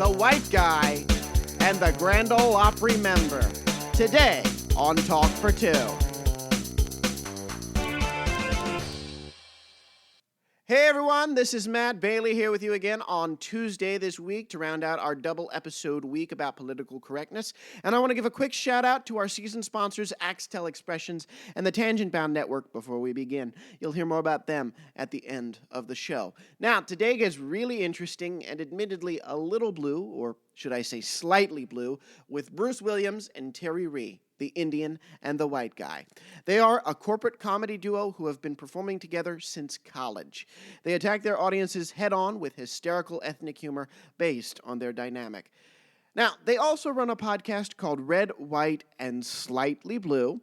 the white guy, and the Grand Ole Opry member. Today on Talk for Two. Hey everyone, this is Matt Bailey here with you again on Tuesday this week to round out our double episode week about political correctness. And I want to give a quick shout out to our season sponsors, Axtel Expressions and the Tangent Bound Network before we begin. You'll hear more about them at the end of the show. Now, today gets really interesting and admittedly a little blue, or should I say slightly blue, with Bruce Williams and Terry Reid, the Indian and the white guy. They are a corporate comedy duo who have been performing together since college. They attack their audiences head-on with hysterical ethnic humor based on their dynamic. Now, they also run a podcast called Red, White, and Slightly Blue,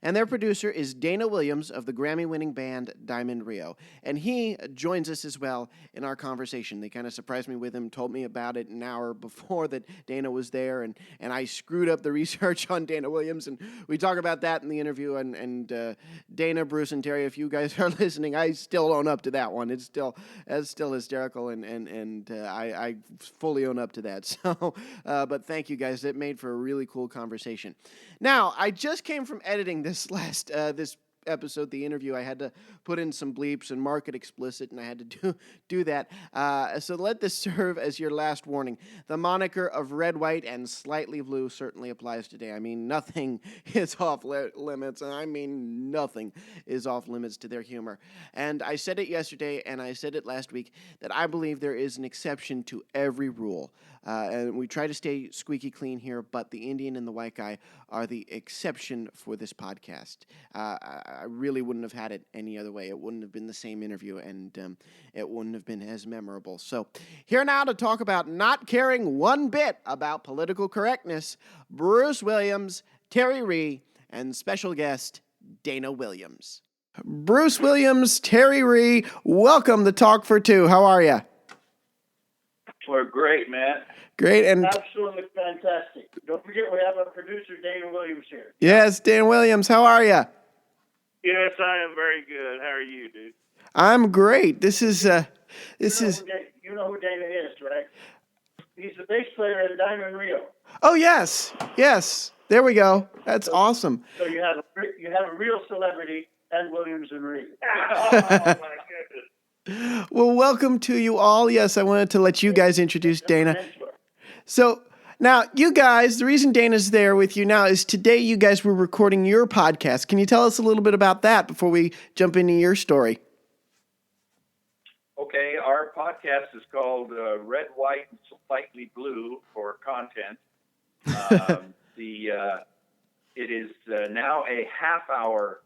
and their producer is Dana Williams of the Grammy-winning band Diamond Rio, and he joins us as well in our conversation. They kind of surprised me with him, told me about it an hour before that Dana was there, and I screwed up the research on Dana Williams, and we talk about that in the interview, and Dana, Bruce, and Terry, if you guys are listening, I still own up to that one. It's still hysterical, and I fully own up to that. So, but thank you guys. It made for a really cool conversation. Now, I just came from editing this episode, the interview. I had to put in some bleeps and mark it explicit, and I had to do that. So let this serve as your last warning. The moniker of Red, White, and Slightly Blue certainly applies today. I mean, nothing is off limits, and I mean nothing is off limits to their humor. And I said it yesterday, and I said it last week, that I believe there is an exception to every rule. And we try to stay squeaky clean here, but the Indian and the white guy are the exception for this podcast. I really wouldn't have had it any other way. It wouldn't have been the same interview, and it wouldn't have been as memorable. So here now to talk about not caring one bit about political correctness, Bruce Williams, Terry Reid, and special guest Dana Williams. Bruce Williams, Terry Reid, welcome to Talk for Two. How are you? We're great, man. Great. And absolutely fantastic. Don't forget we have our producer, Dana Williams, here. Yes, Dan Williams. How are you? Yes, I am very good. How are you, dude? I'm great. This is. You know who Dana is, right? He's the bass player at Diamond Rio. Oh, yes. Yes. There we go. That's awesome. So you have a real celebrity and Williams and Reid. Oh, my goodness. Well, welcome to you all. Yes, I wanted to let you guys introduce Dana. So now, you guys, the reason Dana's there with you now is today you guys were recording your podcast. Can you tell us a little bit about that before we jump into your story? Okay, our podcast is called Red, White, and Slightly Blue for content. It is now a half-hour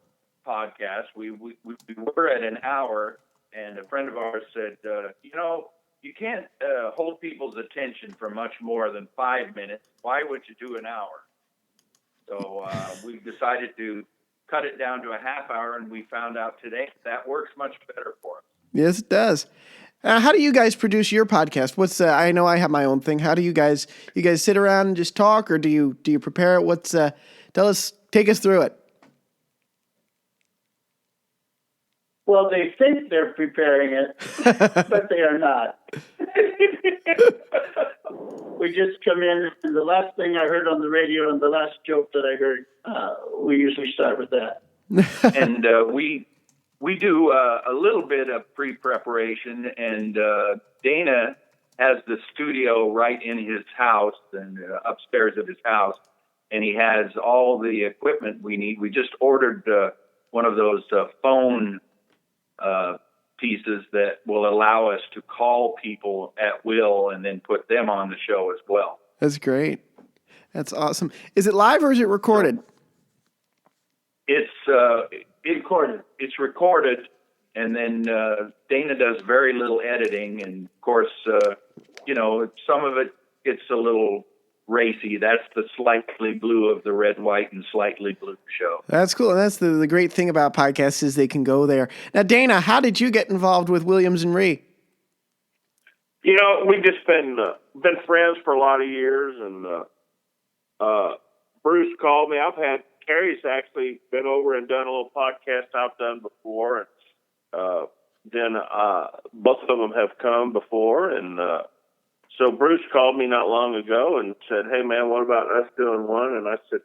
podcast. We were at an hour. And a friend of ours said, you can't hold people's attention for much more than 5 minutes. Why would you do an hour? So we've decided to cut it down to a half hour, and we found out today that works much better for us. Yes, it does. How do you guys produce your podcast? I know I have my own thing. How do you guys sit around and just talk, or do you prepare it? Take us through it. Well, they think they're preparing it, but they are not. We just come in, and the last thing I heard on the radio and the last joke that I heard, we usually start with that. And we do a little bit of pre-preparation, and Dana has the studio right in his house and upstairs of his house, and he has all the equipment we need. We just ordered one of those phone pieces that will allow us to call people at will and then put them on the show as well. That's great. That's awesome. Is it live or is it recorded? It's recorded. It's recorded, and then Dana does very little editing, and of course, some of it gets a little racy. That's the Slightly Blue of the Red, White, and Slightly Blue show. That's cool. And that's the great thing about podcasts is they can go there. Now, Dana, how did you get involved with Williams and Reid? We've just been friends for a lot of years, and Bruce called me. Terry's actually been over and done a little podcast I've done before, and then both of them have come before, and So Bruce called me not long ago and said, "Hey man, what about us doing one?" And I said,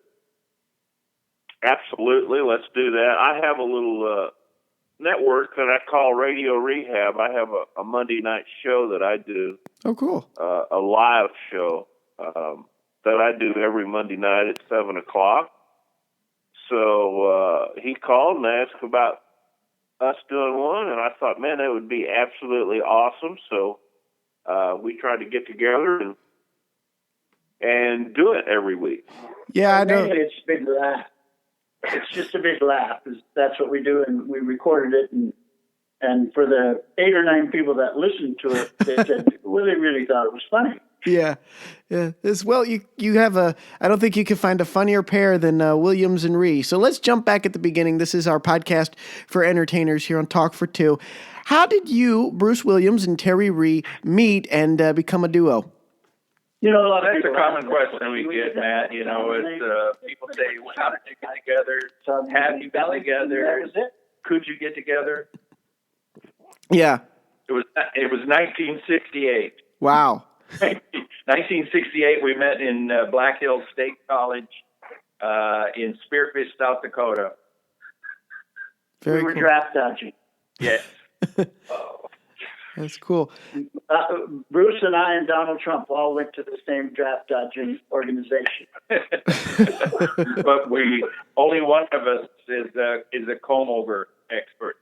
"Absolutely, let's do that." I have a little network that I call Radio Rehab. I have a Monday night show that I do. Oh, cool. A live show that I do every Monday night at 7:00. So he called and asked about us doing one, and I thought, man, that would be absolutely awesome. So we tried to get together and do it every week. Yeah, I know. Mainly it's a big laugh. It's just a big laugh. That's what we do, and we recorded it. And for the 8 or 9 people that listened to it, they said, well, they really thought it was funny. Yeah. As well, you have I don't think you can find a funnier pair than Williams and Reid. So let's jump back at the beginning. This is our podcast for entertainers here on Talk for Two. How did you, Bruce Williams and Terry Reid, meet and become a duo? You know, a lot of That's a people common ask question we get, Matt. You know, people say, well, how did you get together? Have you been together? That was it. Could you get together? Yeah. It was 1968. Wow. 1968, we met in Black Hills State College in Spearfish, South Dakota. Very we were cool. draft dodging. Yes. That's cool. Bruce and I and Donald Trump all went to the same draft dodging organization. But only one of us is a comb-over expert.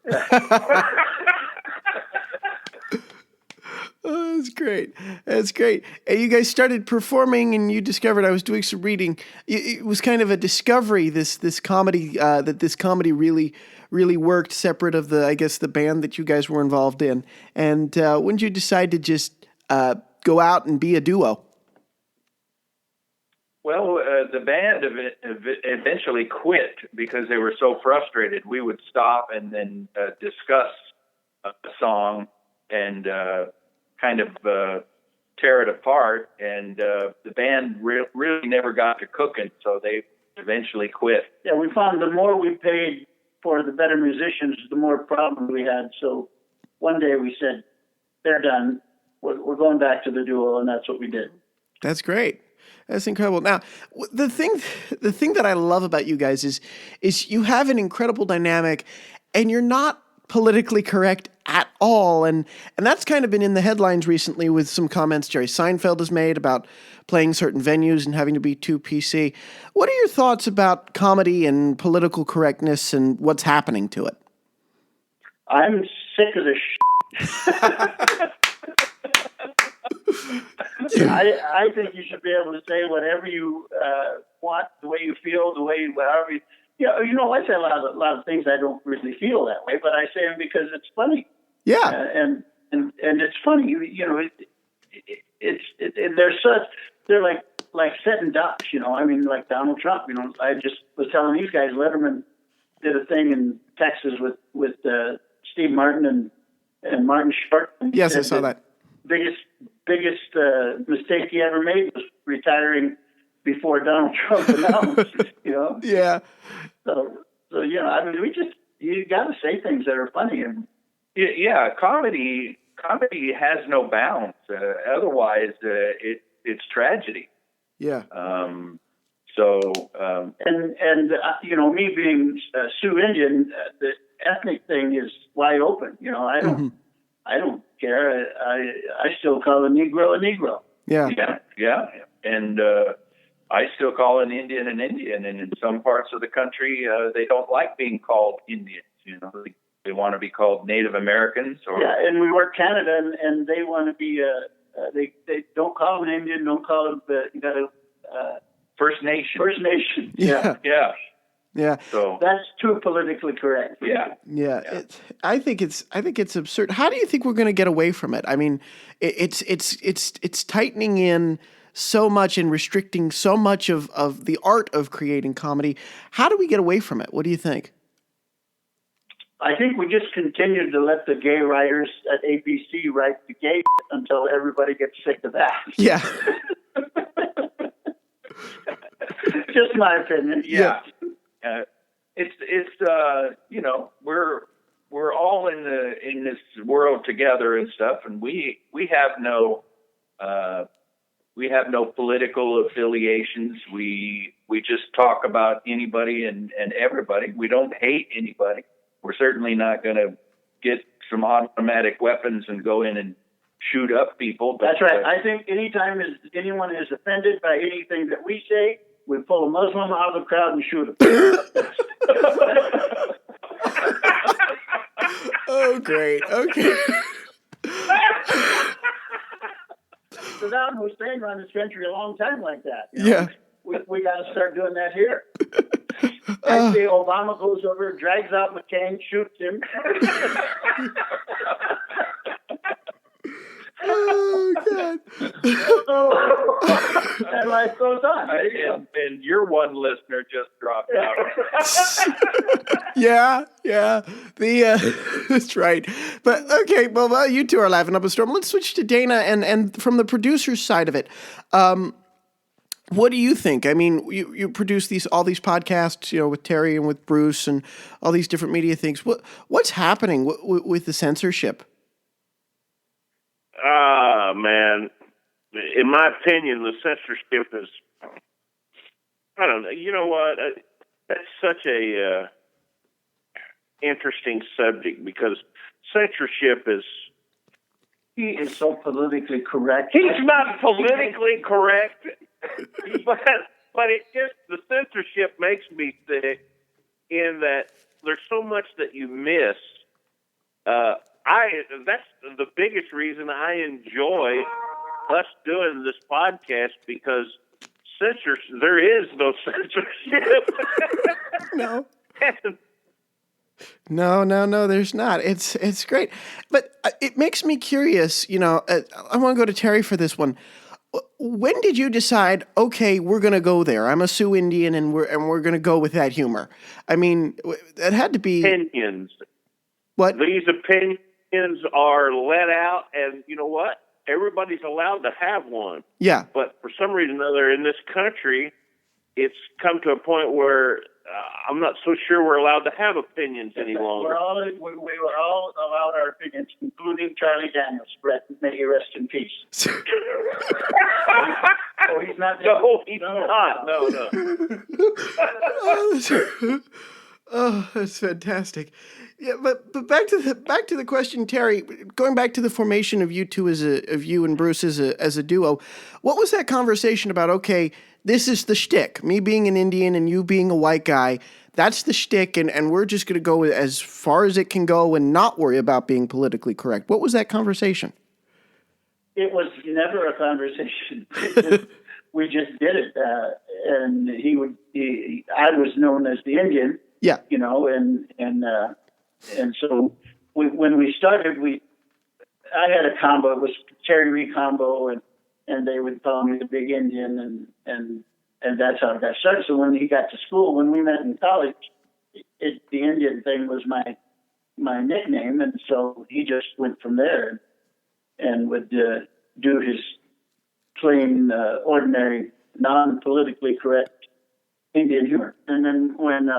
Oh, that's great. That's great. And you guys started performing, and you discovered, I was doing some reading, it was kind of a discovery, this comedy, that this comedy really worked separate of the band that you guys were involved in. And when did you decide to just go out and be a duo? Well, the band eventually quit because they were so frustrated. We would stop and then discuss a song and kind of tear it apart. And the band really never got to cooking, so they eventually quit. Yeah, we found the more we paid for the better musicians, the more problems we had. So one day we said, they're done. We're going back to the duo, and that's what we did. That's great. That's incredible. Now, the thing that I love about you guys is you have an incredible dynamic, and you're not politically correct at all. And that's kind of been in the headlines recently with some comments Jerry Seinfeld has made about playing certain venues and having to be too PC. What are your thoughts about comedy and political correctness and what's happening to it? I'm sick of this I think you should be able to say whatever you want, the way you feel, however you. You know, I say a lot of things I don't really feel that way, but I say them because it's funny. Yeah, and it's funny. You know, they're like setting ducks. You know, I mean, like Donald Trump. You know, I just was telling these guys, Letterman did a thing in Texas with Steve Martin and Martin Short. Yes, I saw that. Biggest mistake he ever made was retiring before Donald Trump announced. You know. Yeah. So you know, I mean, you got to say things that are funny. And yeah, comedy has no bounds. Otherwise, it's tragedy. Yeah. You know, me being Sioux Indian, the ethnic thing is wide open. You know, I don't care. I still call a Negro a Negro. Yeah. Yeah. And I still call an Indian, and in some parts of the country, they don't like being called Indians. You know, they want to be called Native Americans. Yeah, and we work Canada, and they want to be. They don't call them Indian, don't call them. You got to. First Nation. First Nation. Yeah. Yeah. Yeah. So that's too politically correct. Yeah. Yeah. I think it's absurd. How do you think we're going to get away from it? I mean, it's tightening in so much and restricting so much of the art of creating comedy. How do we get away from it? What do you think? I think we just continue to let the gay writers at ABC write the gay until everybody gets sick of that. Yeah. Just my opinion. Yeah. It's you know, we're all in this world together and stuff, and we have no We have no political affiliations. We just talk about anybody and everybody. We don't hate anybody. We're certainly not going to get some automatic weapons and go in and shoot up people. But, That's right. I think anytime anyone is offended by anything that we say, we pull a Muslim out of the crowd and shoot him. Oh, great. Okay. Saddam Hussein ran this country a long time like that. Yeah. We got to start doing that here. I say Obama goes over, drags out McCain, shoots him. Oh, God. And life goes on. And your one listener just dropped out. Yeah. That's right. But, okay, well, you two are laughing up a storm. Let's switch to Dana, and from the producer's side of it. What do you think? I mean, you produce all these podcasts, with Terry and with Bruce and all these different media things. What's happening with the censorship? Man, in my opinion, the censorship is, I don't know. You know what? That's such a interesting subject, because censorship is... He is so politically correct. He's not politically correct, but it just, the censorship makes me sick in that there's so much that you miss. That's the biggest reason I enjoy us doing this podcast, because there is no censorship. No. No, there's not. It's great. But it makes me curious, I want to go to Terry for this one. When did you decide, okay, we're going to go there? I'm a Sioux Indian, and we're going to go with that humor. I mean, it had to be opinions. What? These opinions are let out, and you know what? Everybody's allowed to have one. Yeah. But for some reason or other in this country, it's come to a point where I'm not so sure we're allowed to have opinions any longer. We were all allowed our opinions, including Charlie Daniels. Brett, may he rest in peace. Oh, he's not. No, he's not. No. Oh, that's fantastic. Yeah, but back to the question, Terry. Going back to the formation of you two of you and Bruce as a duo, what was that conversation about? Okay, this is the shtick. Me being an Indian and you being a white guy, that's the shtick, and we're just going to go as far as it can go and not worry about being politically correct. What was that conversation? It was never a conversation. We just did it, and I was known as the Indian. Yeah. And so when we started, I had a combo. It was Terry Reid combo, and they would call me the Big Indian, and that's how it got started. So when he got to school, when we met in college, the Indian thing was my nickname, and so he just went from there and would do his plain, ordinary, non-politically correct Indian humor. And then when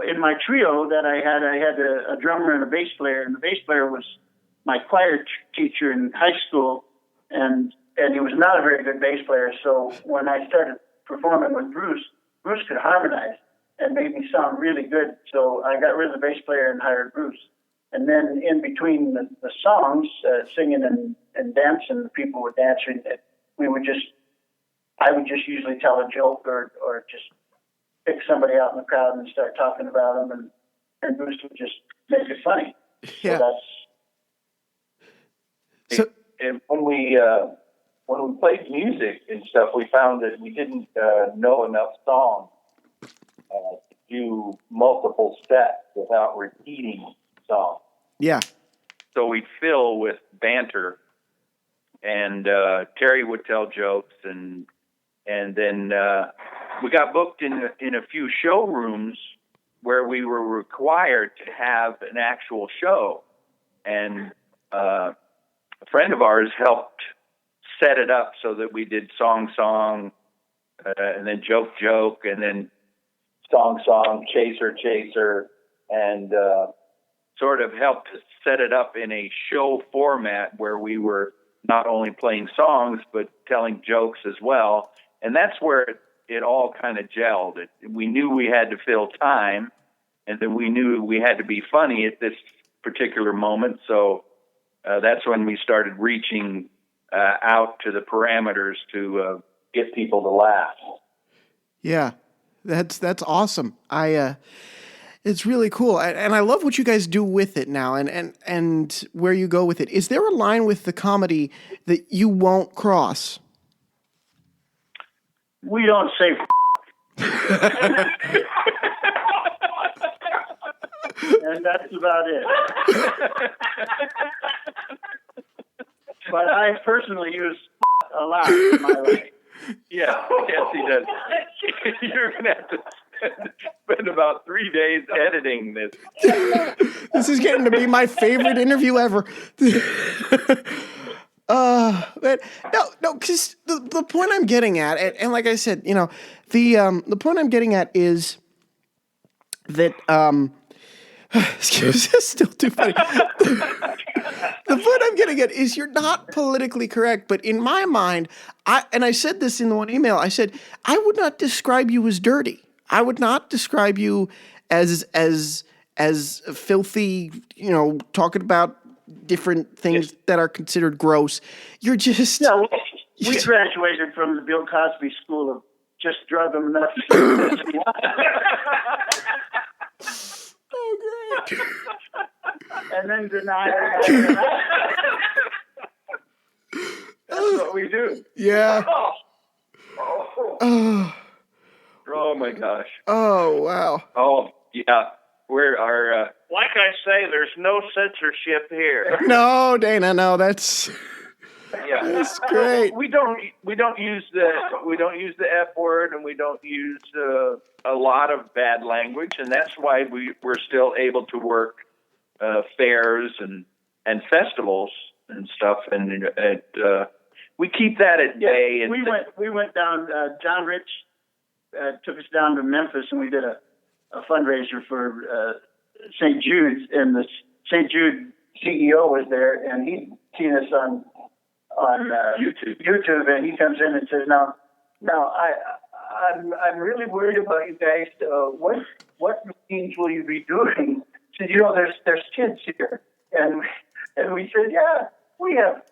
in my trio that I had a drummer and a bass player, and the bass player was my choir teacher in high school, and he was not a very good bass player. So when I started performing with Bruce could harmonize and made me sound really good. So I got rid of the bass player and hired Bruce. And then in between the songs, singing and dancing, the people were dancing. I would just usually tell a joke or just pick somebody out in the crowd and start talking about them, and Bruce would just make it funny. Yeah. And when we played music and stuff, we found that we didn't know enough songs to do multiple sets without repeating songs. Yeah. So we'd fill with banter, and Terry would tell jokes, and then we got booked in a few showrooms where we were required to have an actual show, and a friend of ours helped set it up so that we did song, and then joke, and then song, chaser, and sort of helped set it up in a show format where we were not only playing songs but telling jokes as well. And that's where it all kind of gelled. We knew we had to fill time, and then we knew we had to be funny at this particular moment. So that's when we started reaching out to the parameters to get people to laugh. Yeah, that's awesome. It's really cool, and I love what you guys do with it now, and where you go with it. Is there a line with the comedy that you won't cross? We don't say and that's about it. But I personally use a lot in my life. Yeah, yes, he does. You're going to have to spend about 3 days editing this. This is getting to be my favorite interview ever. But no, because the point I'm getting at, and like I said, the point I'm getting at is that excuse me, it's still too funny. The point I'm getting at is you're not politically correct, but in my mind, I said this in the one email, I said, I would not describe you as dirty. I would not describe you as filthy, talking about different things that are considered gross. You're just... Yeah, we graduated from the Bill Cosby School of just drug them enough. Oh, great. And then deny it. That's what we do. Yeah. Oh my gosh. Oh, wow. Oh, yeah. We're our... Like I say, there's no censorship here. No, Dana, no, that's great. We don't use the F word, and we don't use a lot of bad language, and that's why we're still able to work fairs and festivals and stuff, and we keep that at bay. And we went down. John Rich took us down to Memphis, and we did a fundraiser for St. Jude's, and the St. Jude CEO was there, and he'd seen us on YouTube, and he comes in and says, "Now, I'm really worried about you guys. What meetings will you be doing?" He said, "There's kids here," and we said, "Yeah, we have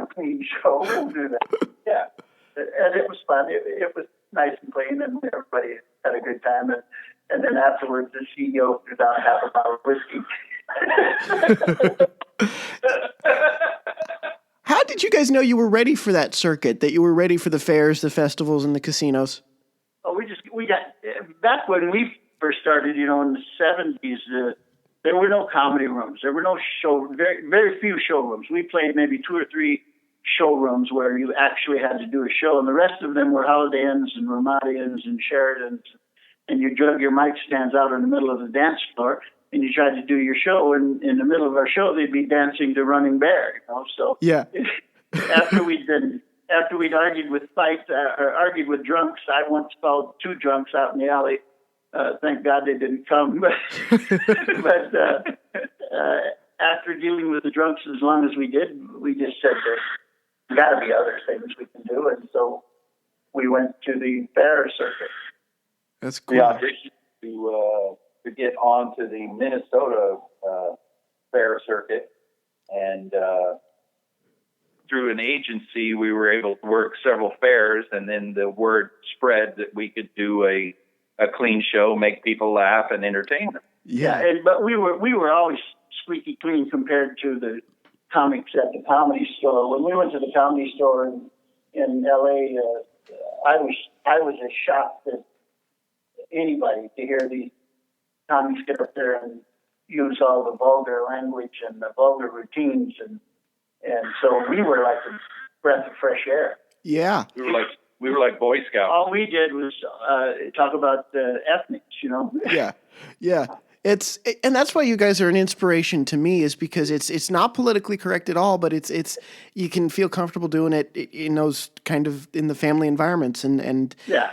a clean show. We'll do that." Yeah, and it was fun. It was nice and clean, and everybody had a good time. And then afterwards, the CEO threw down half a bottle of whiskey. How did you guys know you were ready for that circuit, that you were ready for the fairs, the festivals, and the casinos? Oh, we got, back when we first started, in the 70s, there were no comedy rooms. There were no very, very few showrooms. We played maybe 2 or 3 showrooms where you actually had to do a show, and the rest of them were Holiday Inns and Ramada Inns and Sheratons. And you drug your mic stands out in the middle of the dance floor, and you tried to do your show, and in the middle of our show, they'd be dancing to Running Bear, So yeah. after we'd argued with argued with drunks, I once followed 2 drunks out in the alley. Thank God they didn't come. But after dealing with the drunks as long as we did, we just said there's got to be other things we can do, and so we went to the fair circuit. That's cool. We auditioned to get onto the Minnesota fair circuit, and through an agency, we were able to work several fairs, and then the word spread that we could do a clean show, make people laugh, and entertain them. Yeah. But we were always squeaky clean compared to the comics at the Comedy Store. When we went to the Comedy Store in L.A., I was as shocked as anybody to hear these comics get up there and use all the vulgar language and the vulgar routines, and so we were like a breath of fresh air. Yeah. We were like Boy Scouts. All we did was talk about ethnics, Yeah. Yeah. And that's why you guys are an inspiration to me, is because it's not politically correct at all, but it's you can feel comfortable doing it in those kind of in the family environments, and yeah.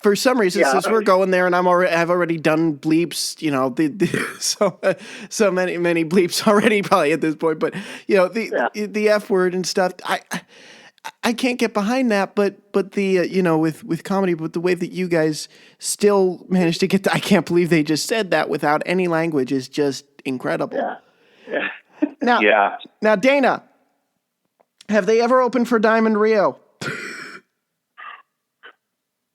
for some reason, Yeah. since we're going there, and I've already done bleeps, so many bleeps already, probably at this point. But the F word and stuff, I can't get behind that. But the with comedy, but the way that you guys still managed to get, I can't believe they just said that without any language is just incredible. Yeah. Now, Dana, have they ever opened for Diamond Rio?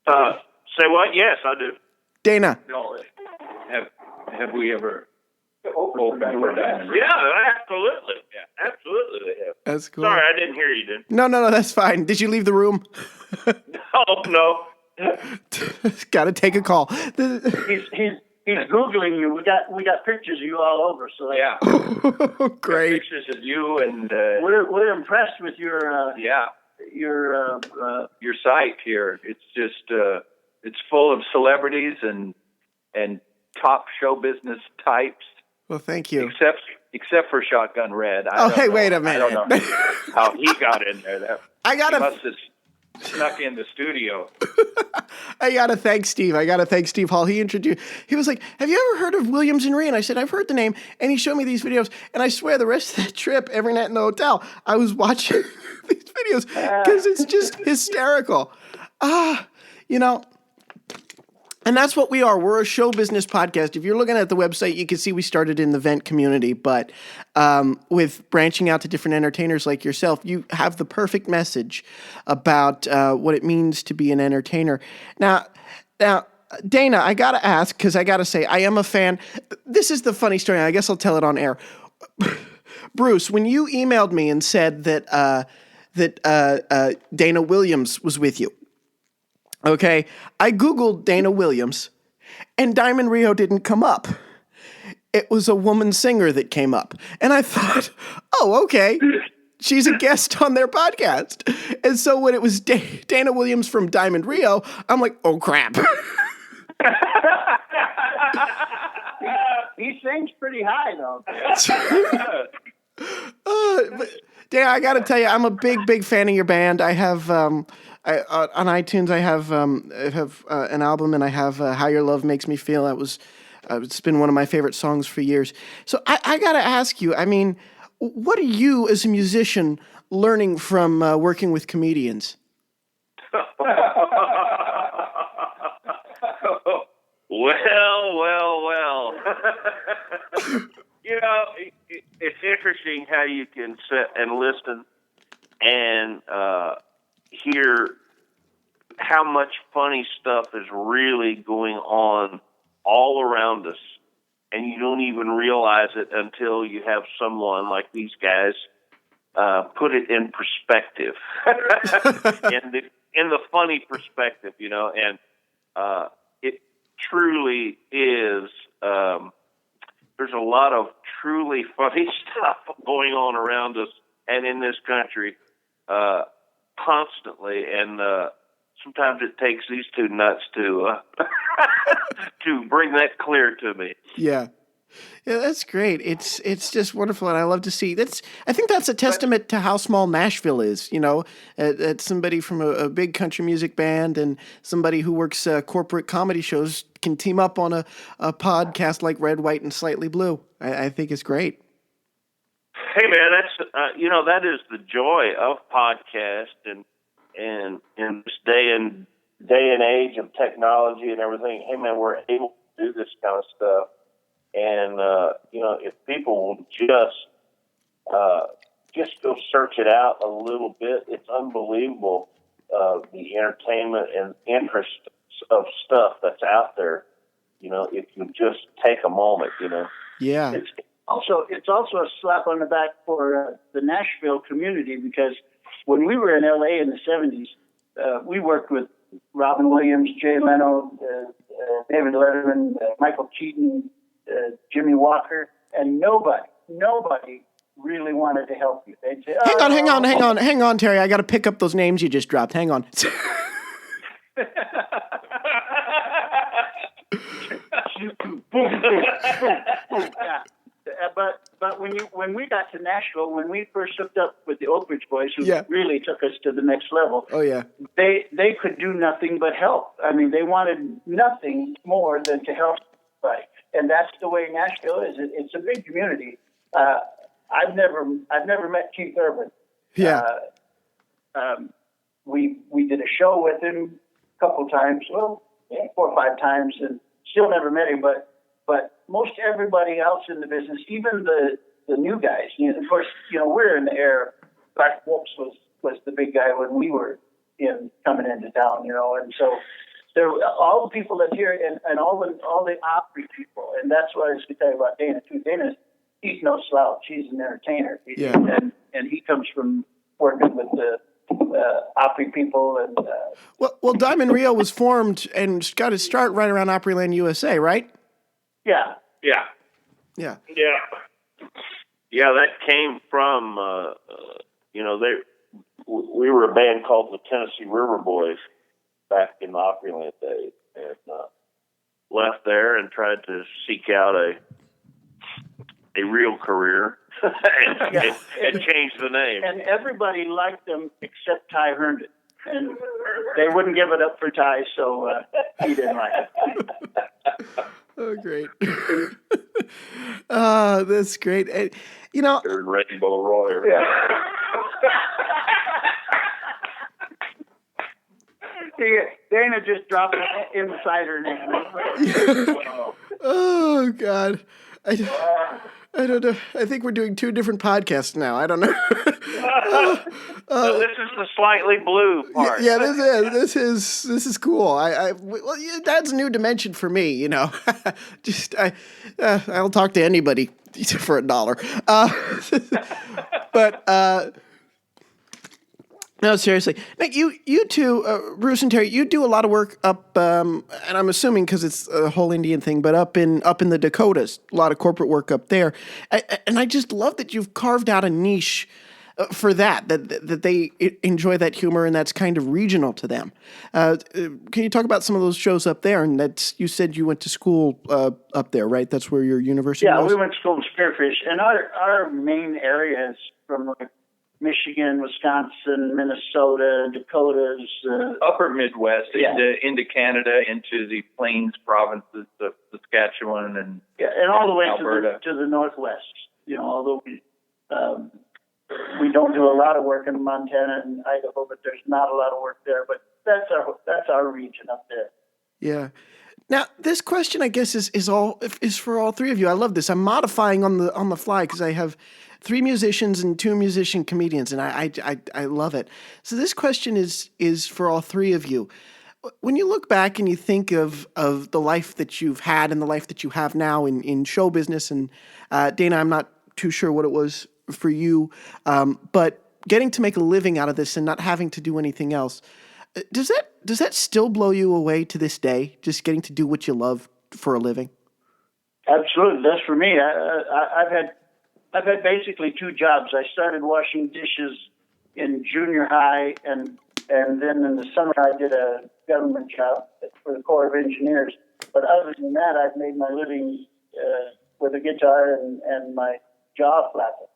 Say what? Yes, I do. Dana. No, have we ever opened for Diamond Rio? Yeah, absolutely. Yeah, absolutely they have. That's cool. Sorry, I didn't hear you, dude. No, that's fine. Did you leave the room? Oh, no. Got to take a call. He's Googling you. We got pictures of you all over. So Yeah. Great. Pictures of you and we're impressed with your site here. It's just it's full of celebrities and top show business types. Well, thank you. Except for Shotgun Red. Wait a minute. I don't know how he got in there. He must have snuck in the studio. I gotta thank Steve. Hall. He was like, "Have you ever heard of Williams and Reid?" And I said, "I've heard the name." And he showed me these videos. And I swear, the rest of the trip, every night in the hotel, I was watching these videos because it's just hysterical. And that's what we are. We're a show business podcast. If you're looking at the website, you can see we started in the vent community, but with branching out to different entertainers like yourself, you have the perfect message about what it means to be an entertainer. Now, Dana, I got to ask, because I got to say, I am a fan. This is the funny story, and I guess I'll tell it on air. Bruce, when you emailed me and said that Dana Williams was with you, okay, I Googled Dana Williams, and Diamond Rio didn't come up. It was a woman singer that came up. And I thought, oh, okay, she's a guest on their podcast. And so when it was Dana Williams from Diamond Rio, I'm like, oh, crap. he sings pretty high, though. But, Dana, I got to tell you, I'm a big fan of your band. I have... on iTunes, I have an album, and I have "How Your Love Makes Me Feel." It's been one of my favorite songs for years. So I got to ask you. I mean, what are you as a musician learning from working with comedians? Well. It's interesting how you can sit and listen and hear how much funny stuff is really going on all around us, and you don't even realize it until you have someone like these guys put it in perspective, in the funny perspective, and it truly is. There's a lot of truly funny stuff going on around us and in this country. Constantly, and sometimes it takes these two nuts to to bring that clear to me. Yeah, that's great. It's just wonderful, and I love to see. I think that's a testament to how small Nashville is. That somebody from a big country music band and somebody who works corporate comedy shows can team up on a podcast like Red, White, and Slightly Blue. I think it's great. Hey man, that's that is the joy of podcast and in this day and age of technology and everything. Hey man, we're able to do this kind of stuff, and if people will just go search it out a little bit, it's unbelievable the entertainment and interest of stuff that's out there. If you just take a moment, Yeah. It's also a slap on the back for the Nashville community, because when we were in L.A. in the 70s, we worked with Robin Williams, Jay Leno, David Letterman, Michael Keaton, Jimmy Walker, and nobody really wanted to help you. They'd say, hang on, Terry. I got to pick up those names you just dropped. Hang on. Yeah. But But when we got to Nashville, when we first hooked up with the Oak Ridge Boys, who Yeah. really took us to the next level, Oh yeah. they could do nothing but help. I mean, they wanted nothing more than to help everybody. And that's the way Nashville is. It's a big community. I've never met Keith Urban. Yeah. We did a show with him a couple times, 4 or 5 times, and still never met him. But most everybody else in the business, even the new guys, of course, we're in the air. Clark Wolfs was the big guy when we were coming into town, and so there all the people that's here and all the Opry people, and that's what I was going to tell you about Dana too. He's no slouch. He's an entertainer. Yeah. And he comes from working with the Opry people and. Well, Diamond Rio was formed and got its start right around Opryland, USA, right? Yeah. Yeah. Yeah. Yeah, that came from, we were a band called the Tennessee River Boys back in the Opryland days, and left there and tried to seek out a real career and change the name. And everybody liked them except Ty Herndon. And they wouldn't give it up for Ty, so he didn't like it. Oh, great. Oh, that's great. And, Third Rainbow Royer. Yeah. Dana just dropped an insider name. Oh, God. I don't know. I think we're doing 2 different podcasts now. I don't know. So this is the slightly blue part. Yeah, this is cool. That's a new dimension for me. I'll talk to anybody for $1. But no, seriously. Now, you two, Bruce and Terry, you do a lot of work up, and I'm assuming because it's a whole Indian thing, but up in the Dakotas, a lot of corporate work up there, and I just love that you've carved out a niche for that they enjoy that humor, and that's kind of regional to them. Can you talk about some of those shows up there? And you said you went to school up there, right? That's where your university was? Yeah, we went to school in Spearfish, and our main areas from Michigan, Wisconsin, Minnesota, Dakotas, Upper Midwest, Yeah. into Canada, into the Plains provinces of Saskatchewan and all the way Alberta. to the Northwest. Although we don't do a lot of work in Montana and Idaho, but there's not a lot of work there. But that's our region up there. Yeah. Now, this question, I guess, is for all 3 of you. I love this. I'm modifying on the fly because I have 3 musicians and 2 musician comedians, and I love it. So this question is for all 3 of you. When you look back and you think of the life that you've had and the life that you have now in show business, and Dana, I'm not too sure what it was for you, but getting to make a living out of this and not having to do anything else, does that still blow you away to this day? Just getting to do what you love for a living? Absolutely, that's for me. I've had basically 2 jobs. I started washing dishes in junior high, and then in the summer I did a government job for the Corps of Engineers. But other than that, I've made my living with a guitar and my jaw flapping.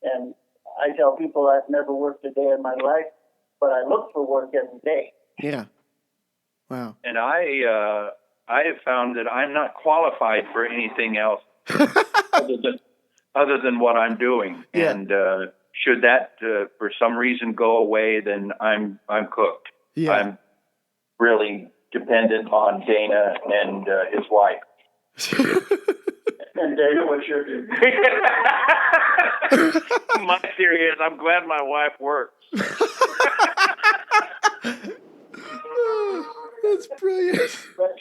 And I tell people I've never worked a day in my life, but I look for work every day. Yeah. Wow. And I have found that I'm not qualified for anything else other than what I'm doing. Yeah. And should that for some reason go away, then I'm cooked. Yeah. I'm really dependent on Dana and his wife. And Dana, what's your view? My theory is I'm glad my wife works. That's brilliant. But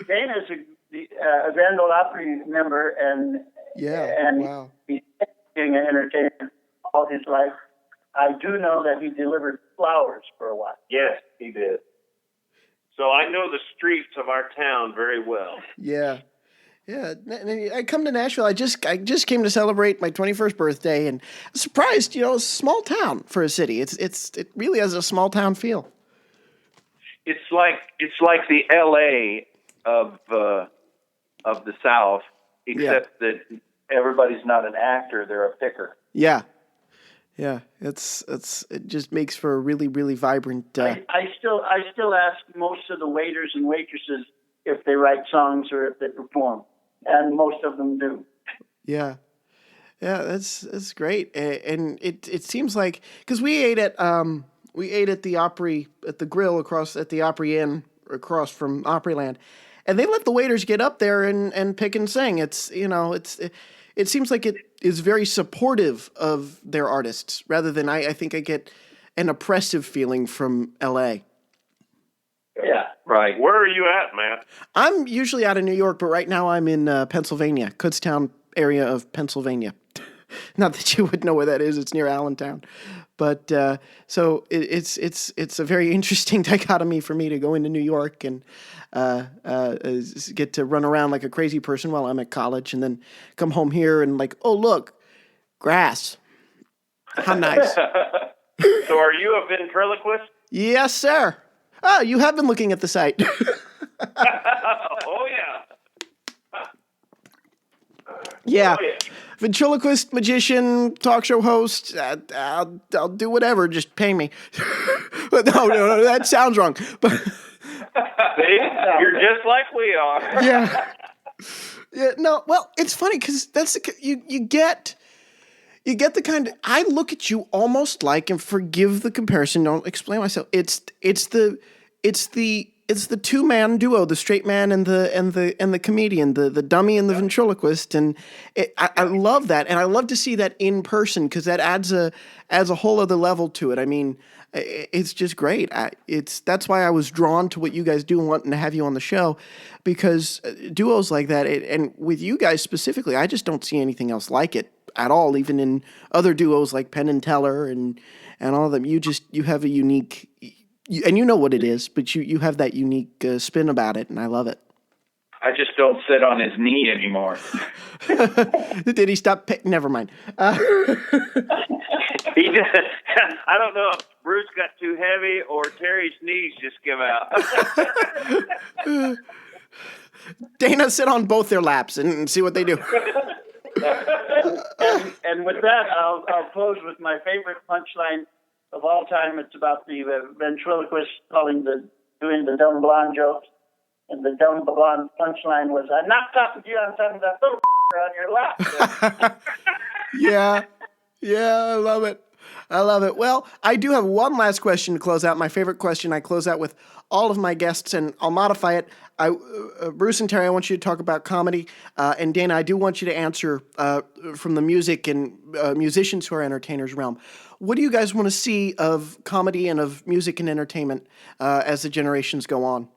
Dana's a Grand Ole Opry member, and Wow. he's being an entertainer all his life. I do know that he delivered flowers for a while. Yes, he did. So I know the streets of our town very well. Yeah. Yeah, I come to Nashville. I just came to celebrate my 21st birthday, and I was surprised. It's a small town for a city. It really has a small town feel. It's like the L.A. of the South, except that everybody's not an actor; they're a picker. Yeah. Yeah, it just makes for a really, really vibrant. I still ask most of the waiters and waitresses if they write songs or if they perform, and most of them do. Yeah, yeah, that's great, and it seems like because we ate at the Opry at the grill across at the Opry Inn across from Opryland, and they let the waiters get up there and pick and sing. It seems like it is very supportive of their artists rather than I think I get an oppressive feeling from L.A. Yeah. Right. Where are you at, Matt? I'm usually out of New York, but right now I'm in Pennsylvania, Kutztown area of Pennsylvania. Not that you would know where that is; it's near Allentown. But so it's a very interesting dichotomy for me to go into New York and get to run around like a crazy person while I'm at college, and then come home here and like, oh look, grass. How nice. So are you a ventriloquist? Yes, sir. Oh, you have been looking at the site. Oh, yeah. Yeah. Oh, yeah. Ventriloquist, magician, talk show host. I'll do whatever. Just pay me. But no, that sounds wrong. But See? You're just like we are. yeah. No. Well, it's funny because that's you get the kind of I look at you almost like, and forgive the comparison. Don't explain myself. It's the two-man duo, the straight man and the comedian, the dummy and the ventriloquist, and I love that, and I love to see that in person because that adds a whole other level to it. I mean, it's just great. That's why I was drawn to what you guys do and wanting to have you on the show, because duos like that, and with you guys specifically, I just don't see anything else like it at all. Even in other duos like Penn and Teller and all of them, you have a unique. And you know what it is, but you have that unique spin about it, and I love it. I just don't sit on his knee anymore. Did he stop? Never mind. He just, I don't know if Bruce got too heavy or Terry's knees just give out. Dana, sit on both their laps and see what they do. And with that, I'll close with my favorite punchline of all time. It's about the ventriloquist doing the dumb blonde jokes, and the dumb blonde punchline was, "I'm not talking to you, I'm talking to that little on your lap." Yeah, I love it. Well, I do have one last question to close out. My favorite question. I close out with all of my guests, and I'll modify it. Bruce and Terry, I want you to talk about comedy, and Dana, I do want you to answer from the music and musicians who are entertainers realm. What do you guys want to see of comedy and of music and entertainment as the generations go on?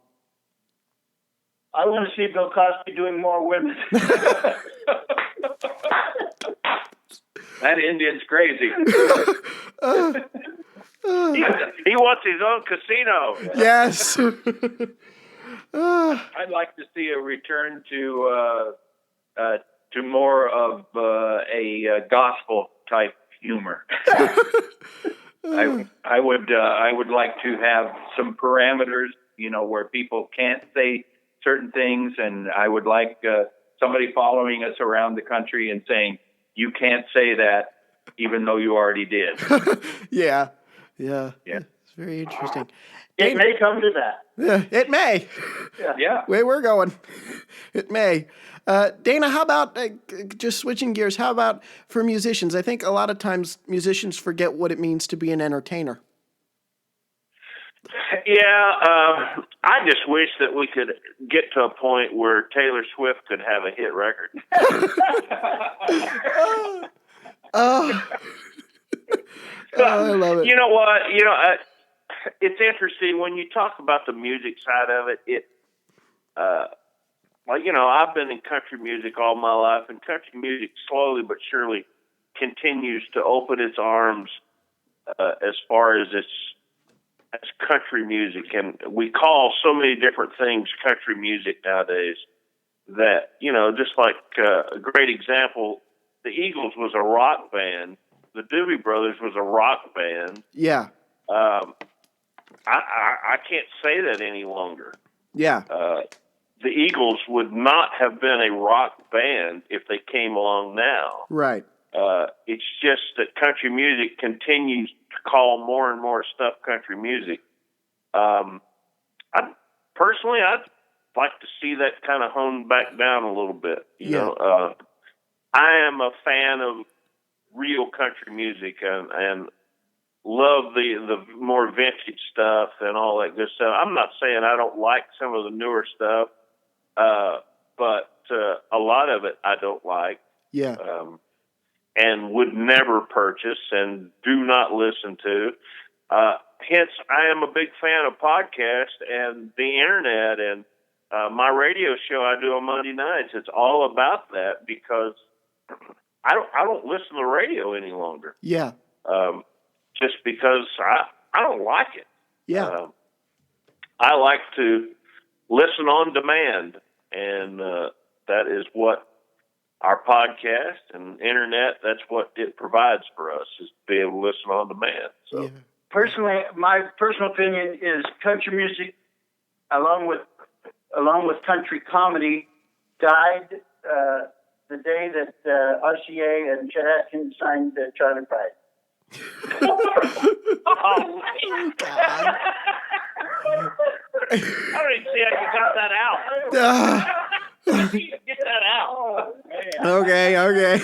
I want to see Bill Cosby doing more women. That Indian's crazy. He wants his own casino. Yes. I'd like to see a return to more of a gospel type humor. I would like to have some parameters, where people can't say certain things, and I would like somebody following us around the country and saying, "You can't say that, even though you already did." Yeah. It's very interesting. It may come to that. Yeah, it may. Yeah. Where we're going. It may. Dana, how about, just switching gears, how about for musicians? I think a lot of times musicians forget what it means to be an entertainer. Yeah, I just wish that we could get to a point where Taylor Swift could have a hit record. I love it. You know what? It's interesting when you talk about the music side of it. I've been in country music all my life, and country music slowly but surely continues to open its arms as far as its country music, and we call so many different things country music nowadays that, just like a great example, the Eagles was a rock band, the Doobie Brothers was a rock band. Yeah. I can't say that any longer. Yeah. the Eagles would not have been a rock band if they came along now. Right. It's just that country music continues to call more and more stuff country music. I'd like to see that kind of honed back down a little bit. You know, I am a fan of real country music and love the more vintage stuff and all that good stuff. I'm not saying I don't like some of the newer stuff, but a lot of it I don't like. Yeah. And would never purchase and do not listen to. Hence, I am a big fan of podcasts and the internet and my radio show I do on Monday nights. It's all about that because I don't listen to the radio any longer. Yeah. Just because I don't like it. Yeah. I like to listen on demand, and that is what our podcast and internet, that's what it provides for us, is to be able to listen on demand. So, Yeah. Personally, my personal opinion is country music, along with country comedy, died the day that RCA and Chet Atkins signed Charlie Pride. oh, God. I don't even see how you got that out. Get that out. Okay.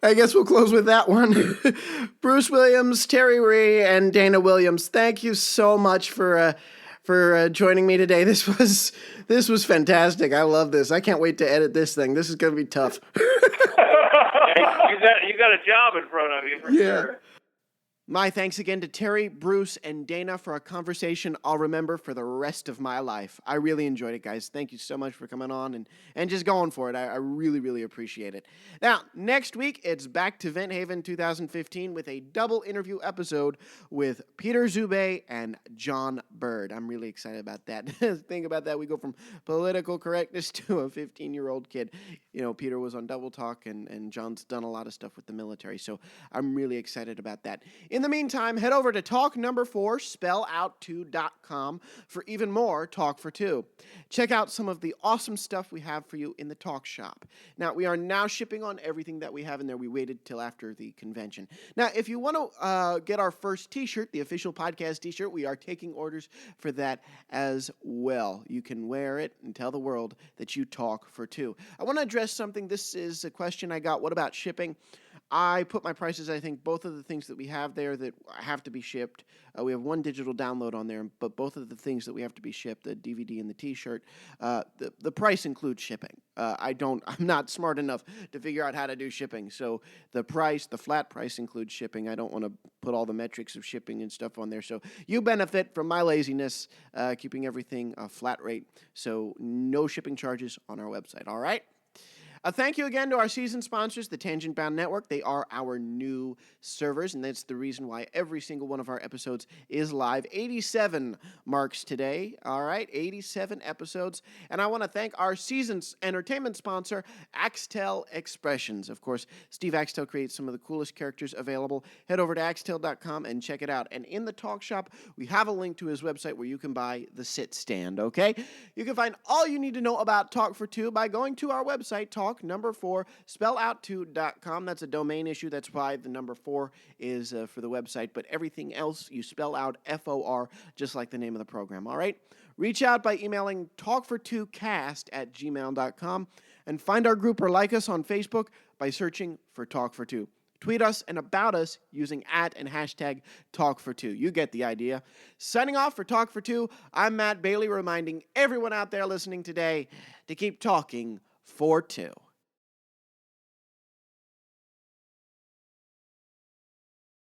I guess we'll close with that one. Bruce Williams, Terry Reid, and Dana Williams, thank you so much for joining me today. This was fantastic. I love this. I can't wait to edit this thing. This is going to be tough. Hey, you got a job in front of you for sure. My thanks again to Terry, Bruce, and Dana for a conversation I'll remember for the rest of my life. I really enjoyed it, guys. Thank you so much for coming on and just going for it. I really, really appreciate it. Now, next week, it's back to Vent Haven 2015 with a double interview episode with Peter Zube and John Bird. I'm really excited about that. Think about that. We go from political correctness to a 15-year-old kid. You know, Peter was on Double Talk, and John's done a lot of stuff with the military, so I'm really excited about that. In the meantime, head over to talk4spellout2.com for even more Talk for Two. Check out some of the awesome stuff we have for you in the Talk Shop. Now, we are now shipping on everything that we have in there. We waited till after the convention. Now, if you want to get our first t-shirt, the official podcast t-shirt, we are taking orders for that as well. You can wear it and tell the world that you talk for two. I want to address something. This is a question I got. What about shipping? I put my prices, I think, both of the things that we have there that have to be shipped. We have one digital download on there, but both of the things that we have to be shipped, the DVD and the T-shirt, the price includes shipping. I'm not smart enough to figure out how to do shipping. So the flat price includes shipping. I don't want to put all the metrics of shipping and stuff on there. So you benefit from my laziness, keeping everything a flat rate. So no shipping charges on our website. All right? Thank you again to our season sponsors, the Tangent Bound Network. They are our new servers, and that's the reason why every single one of our episodes is live. 87 marks today, all right? 87 episodes. And I want to thank our season's entertainment sponsor, Axtel Expressions. Of course, Steve Axtel creates some of the coolest characters available. Head over to axtel.com and check it out. And in the Talk Shop, we have a link to his website where you can buy the sit stand, okay? You can find all you need to know about Talk for Two by going to our website, talk4spellout2.com. That's a domain issue. That's why the number 4 is for the website. But everything else, you spell out FOR, just like the name of the program. All right? Reach out by emailing talkfor2cast@gmail.com and find our group or like us on Facebook by searching for Talk for Two. Tweet us and about us using @ and hashtag #Talk4Two. You get the idea. Signing off for Talk for Two, I'm Matt Bailey, reminding everyone out there listening today to keep talking for two.